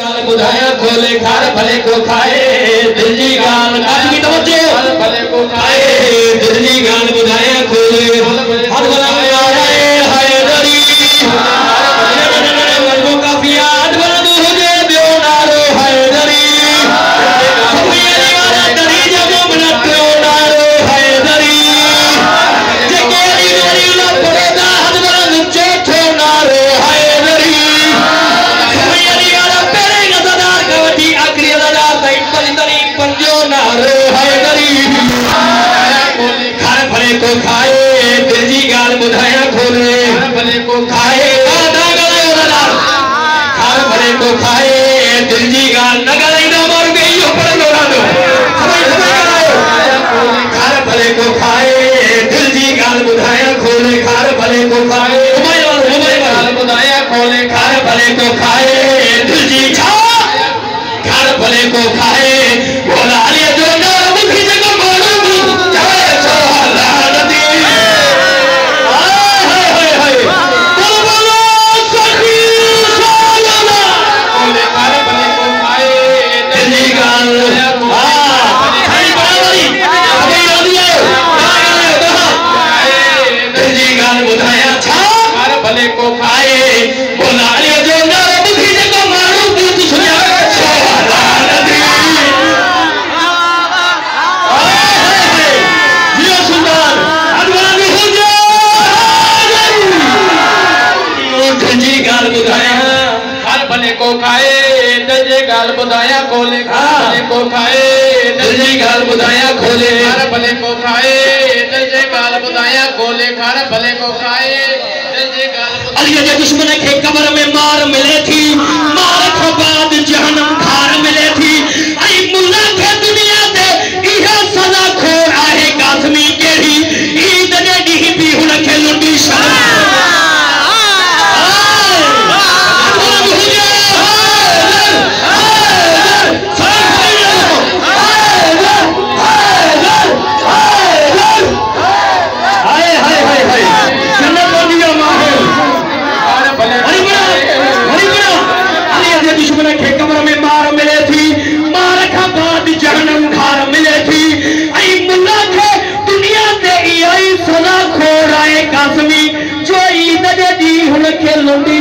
गाल बुधाया खोले खार भले को खाए दिल जी गाल आज की तवज्जो भले को खाए दिल जी गाल बुधाया खोले हर भला आए हाय दरी मर्दों का फियाद बंद हो जे बियो नारो हाय दरी सभी वाला दरी जब मनतो नारो हाय दरी जके दरी ला पड़ेगा हद बंद चोथो नारो हाय दरी सभी वाला पेरेगा सदार कवटी आखिरी सदा तई पलितरी पंजो नारो हाय दरी खार भले को खाए दिल जी गाल बुधाया खोले भले को खाए खार भले को खाए दिल जी गाल नगर इधर मर गई हो पर लोरा दो खार भले को खाए दिल जी गाल बुधाया खोले खार भले को खाए गाल बुधाया खोले खार भले को खाए दिल जी खार भले को खाए बोला लिया जो ना मुखी जगह बोलूं जाए सोहला नदी भले को खाए बोला लिया जो ना मुखी जगह मारू दूध सुना सोहला नदी ये सुंदर अनवानी हो जाए जी गाल बुधाया खार भले को खाए दजे गाल बुधाया खोले भले को खाए दजे गाल बुधाया खोले खार भले को खाए दजे गाल बुधाया खोले खार भले को खाए अली जे दुश्मन के कब्र में मार मिले थी मार के बाद जहन्नम खार मिले थी आई मुल्ला के दुनिया दे इहे सजा खोर आहे कासमी केड़ी ईद ने दी भी हुन के लुंडी दुश्मन के कब्र में मार मिले थी मार का बाद जहन्नम खार मिले थी आई मुल्ला के दुनिया दे आई सदा खोर आए कासमी जो ईद दे दी हुन के लुंडी